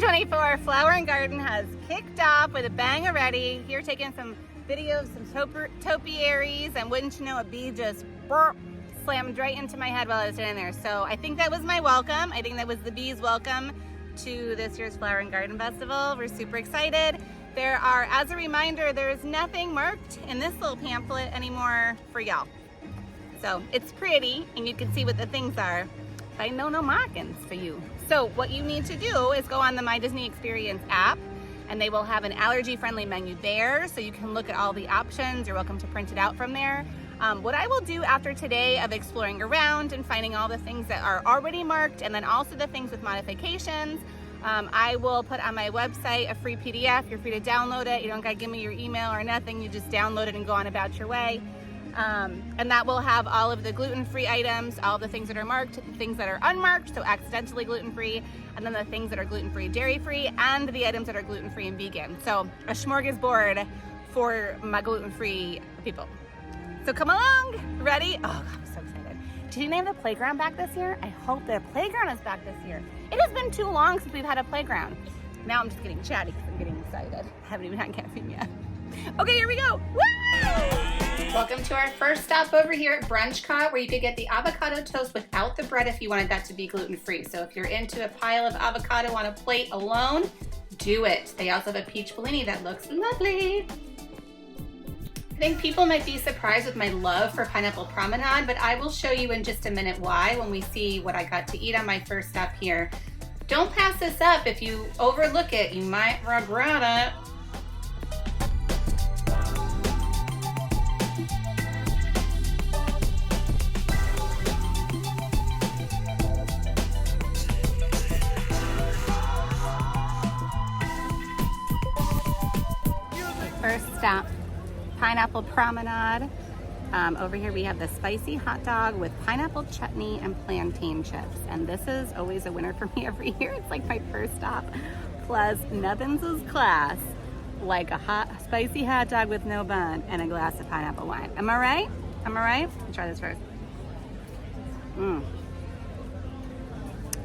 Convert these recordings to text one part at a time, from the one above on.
2024 Flower and Garden has kicked off with a bang already. Here taking some video of some topiaries, and wouldn't you know, a bee just slammed right into my head while I was sitting there. So I think that was my welcome. I think that was the bees' welcome to this year's Flower and Garden Festival. We're super excited. There are, as a reminder, there is nothing marked in this little pamphlet anymore for y'all. So it's pretty, and you can see what the things are. I know no markings for you. So what you need to do is go on the My Disney Experience app, and they will have an allergy-friendly menu there, so you can look at all the options. You're welcome to print it out from there. What I will do after today of exploring around and finding all the things that are already marked, and then also the things with modifications, I will put on my website a free PDF. You're free to download it. You don't gotta give me your email or nothing. You just download it and go on about your way. And that will have all of the gluten-free items, all the things that are marked, the things that are unmarked, so accidentally gluten-free, and then the things that are gluten-free, dairy-free, and the items that are gluten-free and vegan. So a smorgasbord for my gluten-free people. So come along, ready? Oh, God, I'm so excited. Did you name the playground back this year? I hope the playground is back this year. It has been too long since we've had a playground. Now I'm just getting chatty because I'm getting excited. I haven't even had caffeine yet. Okay, here we go. Woo! Welcome to our first stop over here at Brunchcot, where you could get the avocado toast without the bread if you wanted that to be gluten-free. So if you're into a pile of avocado on a plate alone, do it. They also have a peach bellini that looks lovely. I think people might be surprised with my love for pineapple promenade, but I will show you in just a minute why when we see what I got to eat on my first stop here. Don't pass this up. If you overlook it, you might regret it. First stop, Pineapple Promenade. Over here we have the spicy hot dog with pineapple chutney and plantain chips. And this is always a winner for me every year. It's like my first stop. Plus Nubbins' class, like a hot, spicy hot dog with no bun and a glass of pineapple wine. Am I right? Am I right? Let's try this first. Oh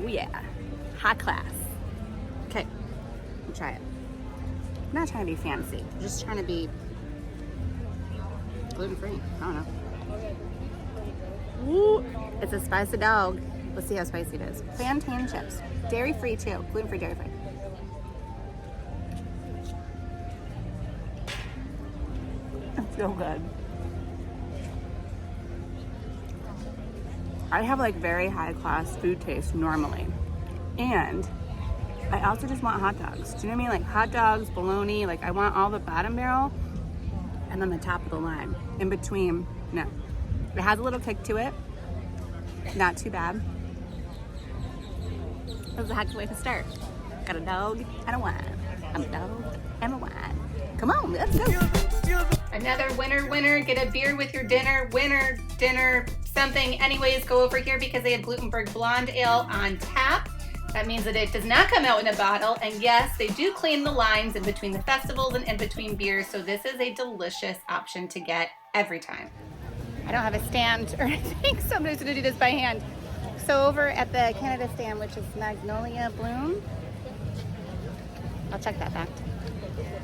yeah, hot class. Okay, let's try it. I'm not trying to be fancy, I'm just trying to be gluten-free. I don't know. Ooh, it's a spicy dog. Let's see how spicy it is. Plantain chips, dairy-free too, gluten-free, dairy-free. It's so good. I have like very high-class food taste normally, and I also just want hot dogs. Do you know what I mean? Like hot dogs, bologna, like I want all the bottom barrel and then the top of the line. In between, no. It has a little kick to it. Not too bad. That was a heck of a way to start. Got a dog and a wine. I'm a dog and a wine. Come on, let's go. Another winner. Get a beer with your dinner. Winner, dinner, something. Anyways, go over here because they have Glutenberg Blonde Ale on tap. That means that it does not come out in a bottle, and yes, they do clean the lines in between the festivals and in between beers, so this is a delicious option to get every time. I don't have a stand or anything, so I'm just gonna do this by hand. So over at the Canada stand, which is Magnolia Bloom, I'll check that fact.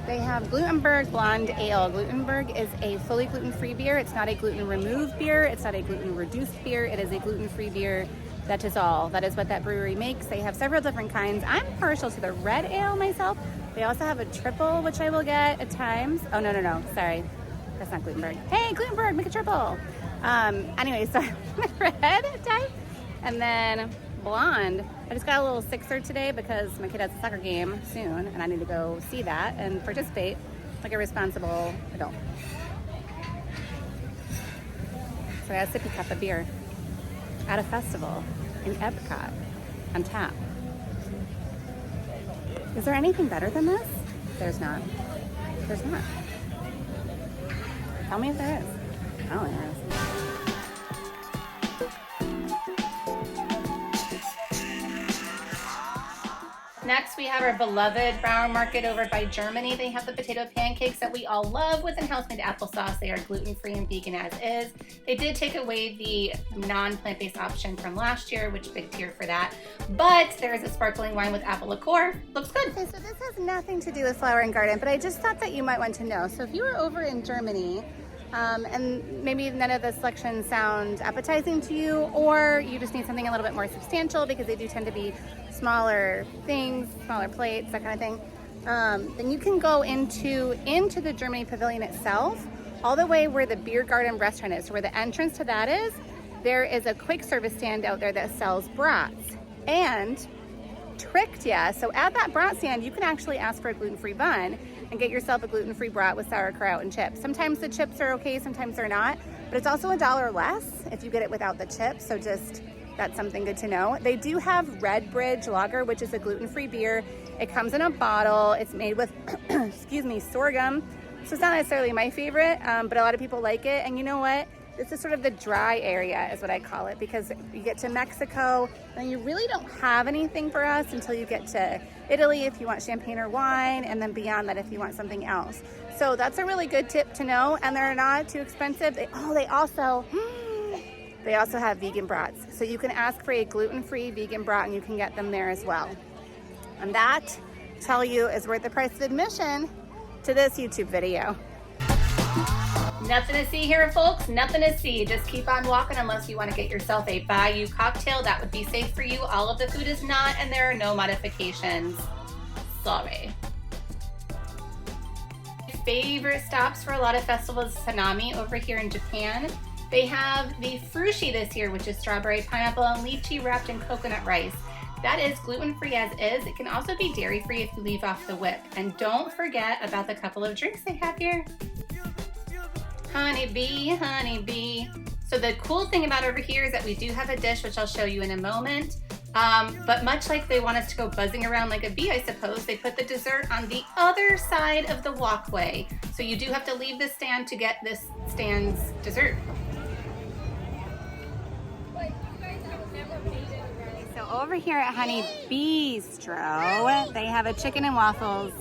They have Glutenberg Blonde Ale. Glutenberg is a fully gluten-free beer. It's not a gluten-removed beer. It's not a gluten-reduced beer. It is a gluten-free beer. That is all. That is what that brewery makes. They have several different kinds. I'm partial to the red ale myself. They also have a triple, which I will get at times. Oh, no. Sorry. That's not Glutenberg. Hey, Glutenberg, make a triple. Anyway, so red type. And then blonde. I just got a little sixer today because my kid has a soccer game soon, and I need to go see that and participate like a responsible adult. So I got a sippy cup of beer at a festival in Epcot on tap. Is there anything better than this? There's not. There's not. Tell me if there is. I don't think there is. Next, we have our beloved flower market over by Germany. They have the potato pancakes that we all love with in-house made applesauce. They are gluten-free and vegan as is. They did take away the non-plant-based option from last year, which big tear for that. But there is a sparkling wine with apple liqueur. Looks good. Okay, so this has nothing to do with Flower and Garden, but I just thought that you might want to know. So if you were over in Germany, and maybe none of the selections sound appetizing to you, or you just need something a little bit more substantial because they do tend to be smaller things, smaller plates, that kind of thing, then you can go into the Germany pavilion itself, all the way where the beer garden restaurant is. So where the entrance to that is, there is a quick service stand out there that sells brats. And tricked ya, so at that brat stand, you can actually ask for a gluten-free bun and get yourself a gluten-free brat with sauerkraut and chips. Sometimes the chips are okay, sometimes they're not, but it's also $1 less if you get it without the chips, so just, that's something good to know. They do have Red Bridge Lager, which is a gluten-free beer. It comes in a bottle. It's made with, excuse me, sorghum. So it's not necessarily my favorite, but a lot of people like it. And you know what? This is sort of the dry area is what I call it, because you get to Mexico and you really don't have anything for us until you get to Italy if you want champagne or wine, and then beyond that if you want something else. So that's a really good tip to know, and they're not too expensive. They also have vegan brats. So you can ask for a gluten-free vegan brat and you can get them there as well. And that, tell you, is worth the price of admission to this YouTube video. Nothing to see here, folks. Nothing to see. Just keep on walking unless you want to get yourself a Bayou cocktail. That would be safe for you. All of the food is not, and there are no modifications. Sorry. Favorite stops for a lot of festivals, Hanami over here in Japan. They have the frushi this year, which is strawberry, pineapple, and lychee wrapped in coconut rice. That is gluten-free as is. It can also be dairy-free if you leave off the whip. And don't forget about the couple of drinks they have here. Honeybee, honeybee. So the cool thing about over here is that we do have a dish, which I'll show you in a moment. But much like they want us to go buzzing around like a bee, I suppose, they put the dessert on the other side of the walkway. So you do have to leave the stand to get this stand's dessert. So over here at Honey Bistro, they have a chicken and waffles.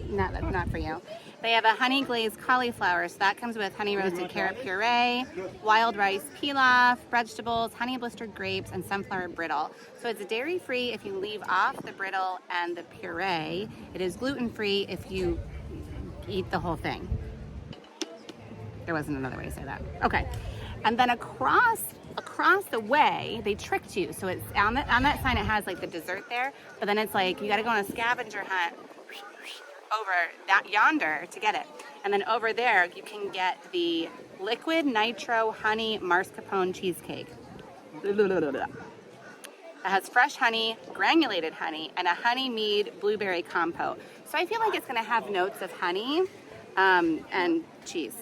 No, that's not for you. They have a honey glazed cauliflower, so that comes with honey roasted carrot puree, wild rice pilaf, vegetables, honey blistered grapes, and sunflower brittle. So it's dairy free if you leave off the brittle and the puree. It is gluten free if you eat the whole thing. There wasn't another way to say that. Okay. And then across the way, they tricked you. So it's on that sign, it has like the dessert there, but then it's like you got to go on a scavenger hunt over that yonder to get it. And then over there, you can get the liquid nitro honey mascarpone cheesecake. It has fresh honey, granulated honey, and a honey mead blueberry compote. So I feel like it's going to have notes of honey and cheese.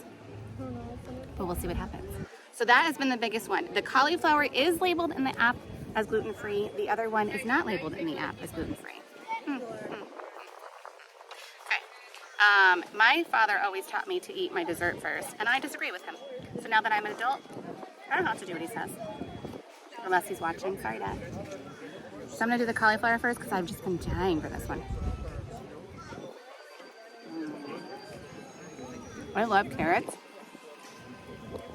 But we'll see what happens. So that has been the biggest one. The cauliflower is labeled in the app as gluten-free. The other one is not labeled in the app as gluten-free. My father always taught me to eat my dessert first, and I disagree with him. So now that I'm an adult, I don't have to do what he says. Unless he's watching. Sorry, Dad. So I'm going to do the cauliflower first because I've just been dying for this one. I love carrots.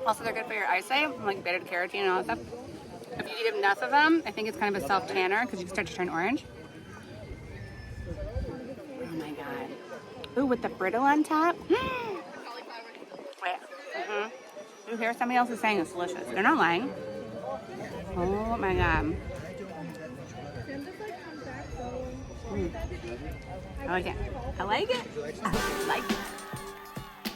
Also, they're good for your eyesight, like beta-carotene and all that stuff. If you eat enough of them, I think it's kind of a self-tanner because you can start to turn orange. Oh my God. Ooh, with the brittle on top. Wait. You hear somebody else is saying it's delicious. They're not lying. Oh my God. I like it. I like it. I like it.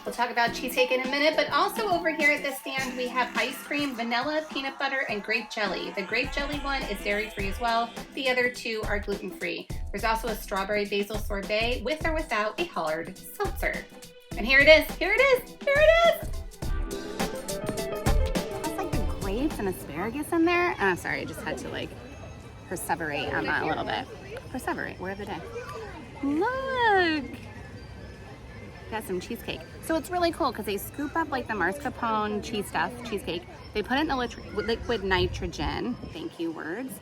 We'll talk about cheesecake in a minute, but also over here at this stand, we have ice cream, vanilla, peanut butter, and grape jelly. The grape jelly one is dairy-free as well. The other two are gluten-free. There's also a strawberry basil sorbet with or without a hard seltzer. And here it is, here it is, here it is! It's like the grapes and asparagus in there. Oh, sorry, I just had to like perseverate on that a little bit. Perseverate, word of the day. Look! Got some cheesecake. So it's really cool because they scoop up like the mascarpone cheesecake. They put it in the liquid nitrogen, thank you words,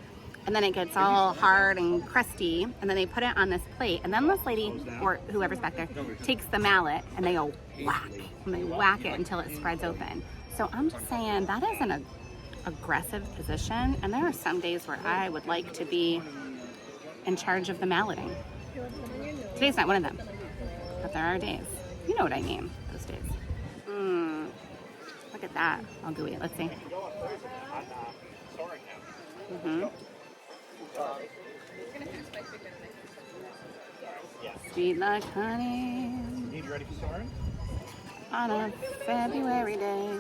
and then it gets all hard and crusty, and then they put it on this plate, and then this lady, or whoever's back there, takes the mallet, and they go whack, and they whack it until it spreads open. So I'm just saying, that is an aggressive position, and there are some days where I would like to be in charge of the malleting. Today's not one of them, but there are days. You know what I mean, those days. Look at that. I'll gooey it. Let's see. Sweet like honey on a February day.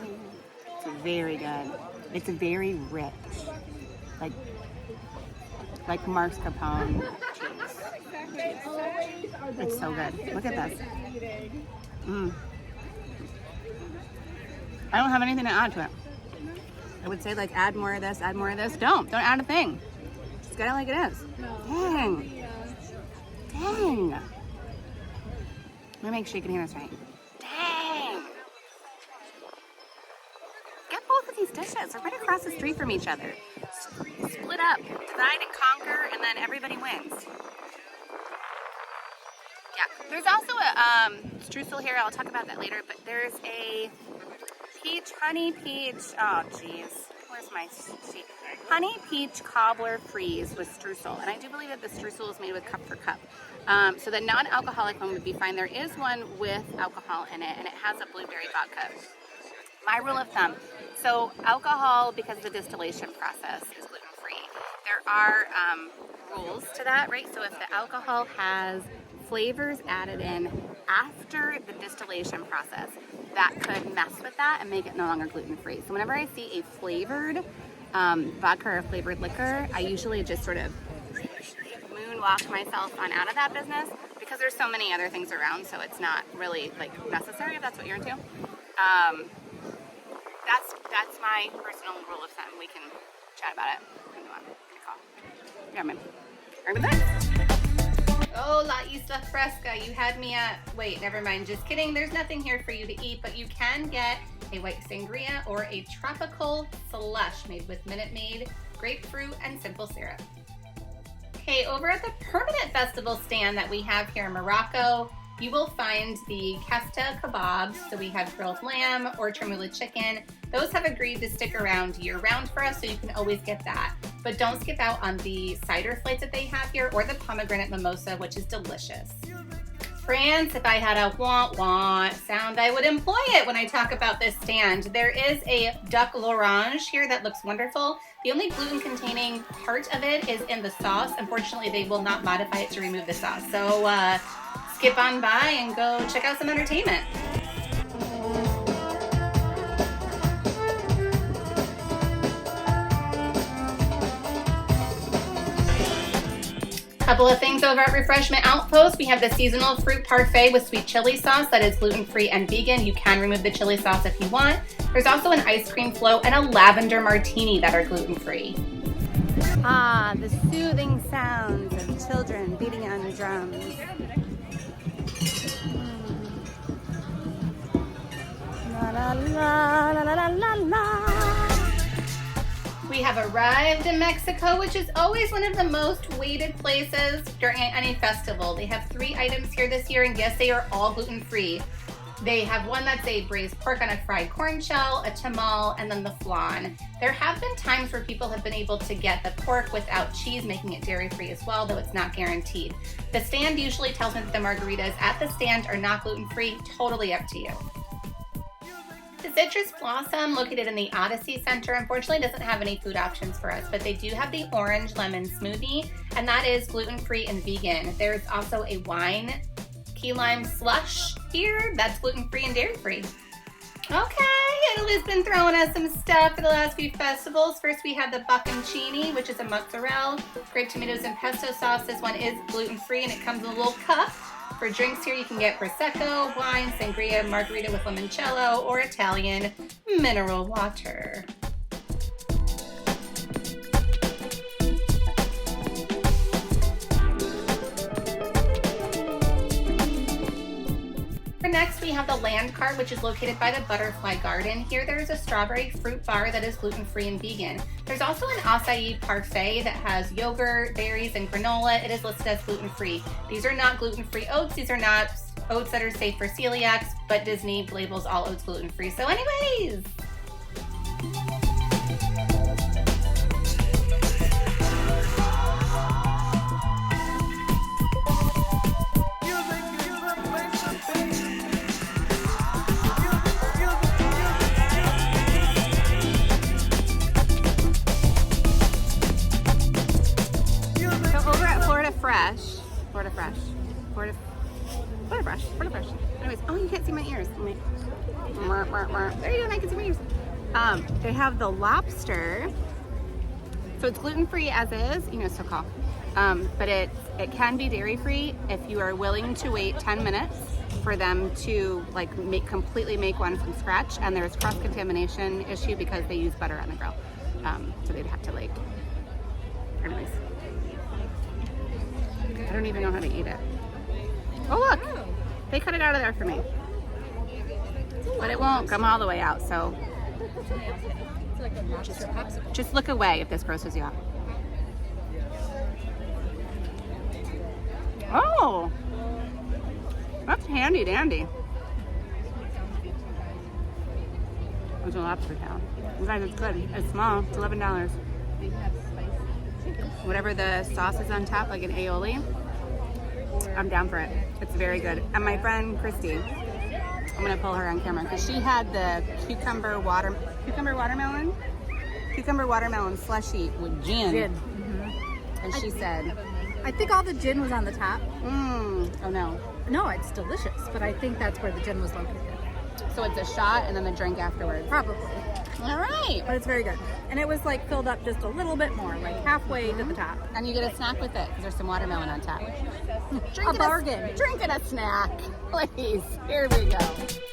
It's very good. It's very rich, like mascarpone cheese. It's so good. Look at this. I don't have anything to add to it. I would say like add more of this, add more of this. Don't add a thing. Just get it like it is. Dang. Dang. Let me make sure you can hear this right. Dang. Get both of these dishes. They're right across the street from each other. Split up, divide and conquer, and then everybody wins. Yeah, there's also a streusel here. I'll talk about that later, but there's a honey peach, oh geez, where's my sheet? Honey peach cobbler freeze with streusel, and I do believe that the streusel is made with cup for cup. So the non-alcoholic one would be fine. There is one with alcohol in it, and it has a blueberry vodka. My rule of thumb, so alcohol, because of the distillation process, is gluten-free. There are rules to that, right? So if the alcohol has flavors added in after the distillation process, that could mess with that and make it no longer gluten-free. So whenever I see a flavored vodka or a flavored liquor, I usually just sort of moonwalk myself on out of that business, because there's so many other things around, so it's not really like necessary if that's what you're into. That's my personal rule of thumb. We can chat about it. Yeah, man. Oh, La Isla Fresca, you had me at, wait, never mind, just kidding. There's nothing here for you to eat, but you can get a white sangria or a tropical slush made with Minute Maid, grapefruit, and simple syrup. Okay, over at the Permanent Festival stand that we have here in Morocco, you will find the kefta kebabs. So we have grilled lamb or chermoula chicken. Those have agreed to stick around year-round for us, so you can always get that. But don't skip out on the cider flights that they have here, or the pomegranate mimosa, which is delicious. France, if I had a wah-wah sound, I would employ it when I talk about this stand. There is a duck l'orange here that looks wonderful. The only gluten-containing part of it is in the sauce. Unfortunately, they will not modify it to remove the sauce. So skip on by and go check out some entertainment. Couple of things over at Refreshment Outpost. We have the seasonal fruit parfait with sweet chili sauce that is gluten-free and vegan. You can remove the chili sauce if you want. There's also an ice cream float and a lavender martini that are gluten-free. Ah, the soothing sounds of children beating on the drums. La la la la la la la. We have arrived in Mexico, which is always one of the most waited places during any festival. They have 3 items here this year, and yes, they are all gluten-free. They have one that's a braised pork on a fried corn shell, a tamal, and then the flan. There have been times where people have been able to get the pork without cheese, making it dairy-free as well, though it's not guaranteed. The stand usually tells me that the margaritas at the stand are not gluten-free, totally up to you. The Citrus Blossom, located in the Odyssey Center, unfortunately doesn't have any food options for us, but they do have the orange lemon smoothie, and that is gluten-free and vegan. There's also a wine key lime slush here that's gluten-free and dairy-free. Okay, Italy's been throwing us some stuff for the last few festivals. First we have the bocconcini, which is a mozzarella, grape tomatoes and pesto sauce. This one is gluten-free and it comes in a little cup. For drinks here, you can get Prosecco, wine, sangria, margarita with limoncello, or Italian mineral water. Next, we have the Land Cart, which is located by the Butterfly Garden. Here, there's a strawberry fruit bar that is gluten-free and vegan. There's also an acai parfait that has yogurt, berries, and granola. It is listed as gluten-free. These are not gluten-free oats. These are not oats that are safe for celiacs, but Disney labels all oats gluten-free. So anyways. Florida Fresh. Anyways, oh, you can't see my ears. There you go, I can see my ears. They have the lobster. So it's gluten-free as is, you know, so-called. But it can be dairy-free if you are willing to wait 10 minutes for them to like completely make one from scratch. And there's cross-contamination issue because they use butter on the grill. So they'd have to like, anyways. I don't even know how to eat it. Oh look, they cut it out of there for me. But it won't come all the way out, so just look away if this grosses you out. Oh, that's handy dandy. It's a lobster tail. You guys, it's good. It's small. It's $11. Whatever the sauce is on top, like an aioli, I'm down for it. It's very good. And my friend Christy, I'm gonna pull her on camera because she had the cucumber watermelon slushy with gin. Mm-hmm. And she said, I think all the gin was on the top. Oh no. No, it's delicious, but I think that's where the gin was located. So it's a shot and then the drink afterwards. Probably. All right. But it's very good. And it was like filled up just a little bit more, like halfway to the top. And you get a snack with it because there's some watermelon on top. A bargain. Drink and a snack, please. Here we go.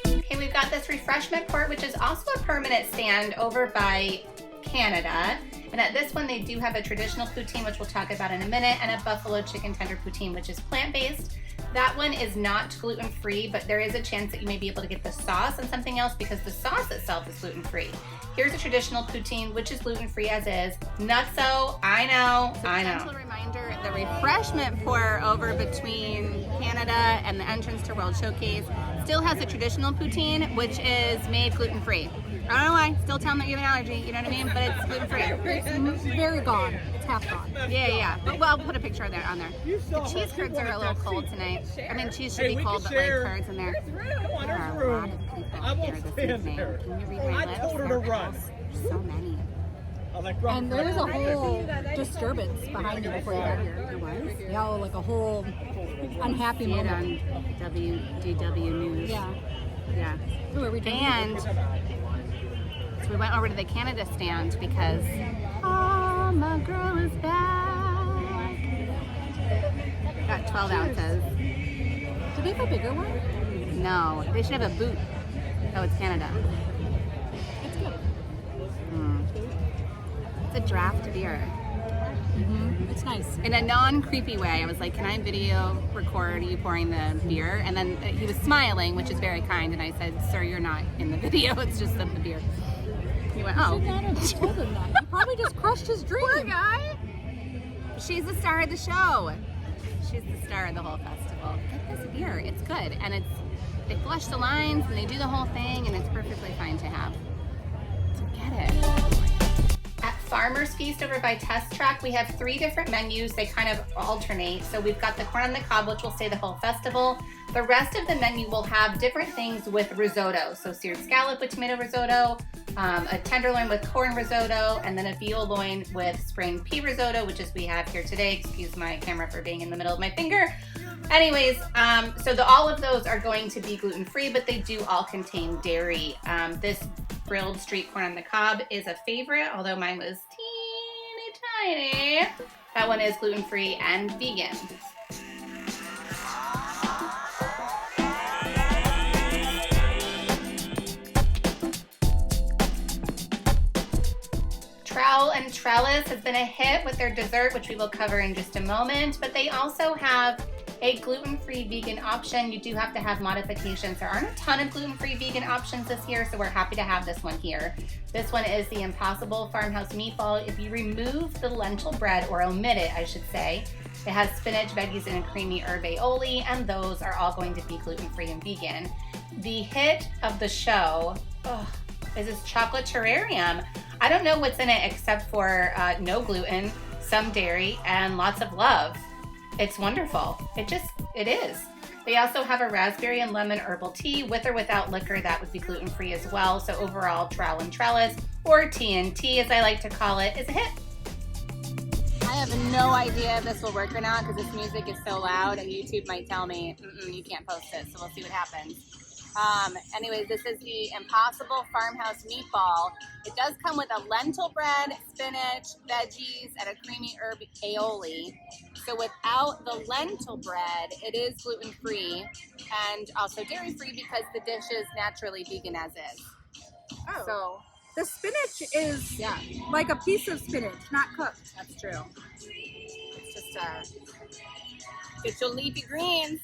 Okay, we've got this refreshment port, which is also a permanent stand over by Canada. And at this one, they do have a traditional poutine, which we'll talk about in a minute, and a buffalo chicken tender poutine, which is plant-based. That one is not gluten-free, but there is a chance that you may be able to get the sauce and something else because the sauce itself is gluten-free. Here's a traditional poutine, which is gluten-free as is. Nutso, I know. Gentle reminder, the refreshment pour over between Canada and the entrance to World Showcase still has a traditional poutine, which is made gluten-free. I don't know why, still tell them that you have an allergy, you know what I mean? But it's gluten-free. It's very gone. It's half gone. Yeah. But well, I'll put a picture of that on there. The cheese curds are a little cold tonight. I mean, cheese should be cold, but like curds in there. There are a lot of people here this evening. Can you read my list? I told her to run. There's so many. And there was a whole disturbance behind you before you got here. There was? Yeah, like a whole unhappy See it moment. on WDW News. Yeah. Who are we drinking? And so we went over to the Canada stand because my girl is back. Got 12 ounces. Do they have a bigger one? No, they should have a boot. Oh, it's Canada. It's good. It's a draft beer. It's nice. In a non-creepy way, I was like, can I video record you pouring the beer? And then he was smiling, which is very kind. And I said, sir, you're not in the video. It's just the beer. He went, oh. You should not have told him that. He probably just crushed his dream. Poor guy. She's the star of the show. She's the star of the whole festival. Get this beer. It's good. And they flush the lines and they do the whole thing and it's perfectly fine to have. So get it. At Farmer's Feast over by Test Track, we have 3 different menus. They kind of alternate. So we've got the corn on the cob, which will stay the whole festival. The rest of the menu will have different things with risotto. So seared scallop with tomato risotto, a tenderloin with corn risotto, and then a veal loin with spring pea risotto, which is we have here today. Excuse my camera for being in the middle of my finger. Anyways, so all of those are going to be gluten-free, but they do all contain dairy. This grilled street corn on the cob is a favorite, although mine was teeny tiny. That one is gluten-free and vegan. Trowel and Trellis has been a hit with their dessert, which we will cover in just a moment, but they also have a gluten-free vegan option. You do have to have modifications. There aren't a ton of gluten-free vegan options this year, so we're happy to have this one here. This one is the Impossible Farmhouse Meatball. If you remove the lentil bread, or omit it, I should say, it has spinach, veggies, and a creamy herb aioli, and those are all going to be gluten-free and vegan. The hit of the show is this chocolate terrarium. I don't know what's in it except for no gluten, some dairy, and lots of love. It's wonderful. It is. They also have a raspberry and lemon herbal tea with or without liquor that would be gluten-free as well. So overall, Trowel and Trellis, or TNT as I like to call it, is a hit. I have no idea if this will work or not because this music is so loud and YouTube might tell me, you can't post it, so we'll see what happens. Anyways, this is the Impossible Farmhouse Meatball. It does come with a lentil bread, spinach, veggies, and a creamy herb aioli. So without the lentil bread, it is gluten-free and also dairy-free because the dish is naturally vegan as is. Oh. So The spinach is like a piece of spinach, not cooked. that's true. It's just get your leafy greens.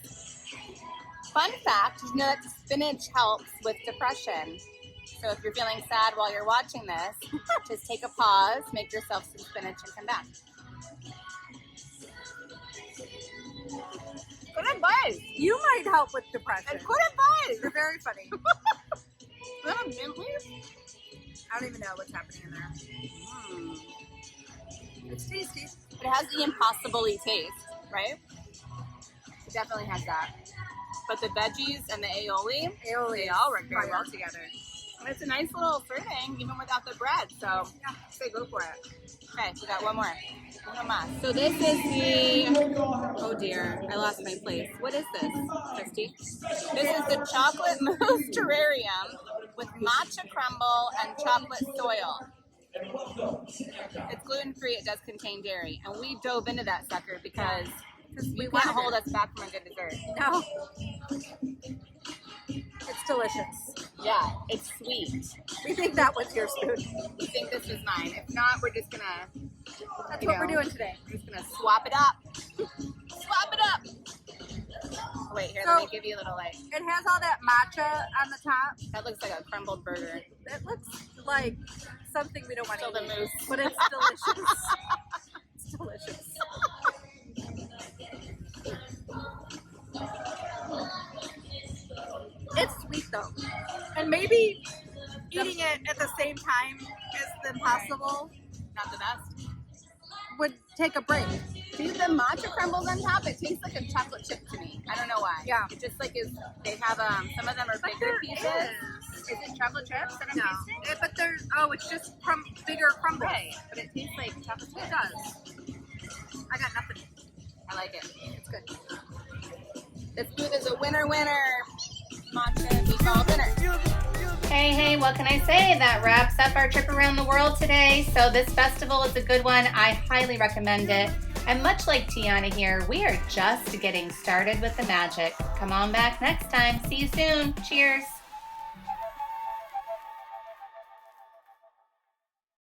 Fun fact, did you know that spinach helps with depression? So if you're feeling sad while you're watching this, just take a pause, make yourself some spinach, and come back. Good advice. You might help with depression. Good advice. You're very funny. Is that a mint leaf? I don't even know what's happening in there. It's tasty. It has the impossible-y taste, right? It definitely has that. But the veggies and the aioli, they all work very well together. And it's a nice little serving, even without the bread. So, say go for it. Okay, we got one more. Uno más. So this is the, oh dear, I lost my place. What is this, Christy? This is the chocolate mousse terrarium with matcha crumble and chocolate soil. It's gluten-free, it does contain dairy. And we dove into that sucker because you can't hold us back from a good dessert. No. It's delicious. Yeah, it's sweet. We think that was your spoon. We think this is mine. If not, we're just gonna, That's what we're doing today. we're just gonna swap it up. Swap it up. Oh, wait, here, let me give you a little like, It has all that matcha on the top. that looks like a crumbled burger. It looks like something we don't want to Still eat. the mousse. But it's delicious. It's delicious. It's sweet though. And maybe eating it at the same time as the Impossible Not the best. would take a break. See the matcha crumbles on top? It tastes like a chocolate chip to me. I don't know why. Yeah. It just like is, they have, some of them are bigger there pieces. is. Is it chocolate chips that I'm No. tasting? But there's, it's just bigger crumbles. Right, but it tastes like chocolate chips. It does. I got nothing. I like it. It's good. This food is a winner. Matcha meatball dinner. Hey, what can I say? That wraps up our trip around the world today. So this festival is a good one. I highly recommend it. And much like Tiana here, we are just getting started with the magic. Come on back next time. See you soon. Cheers.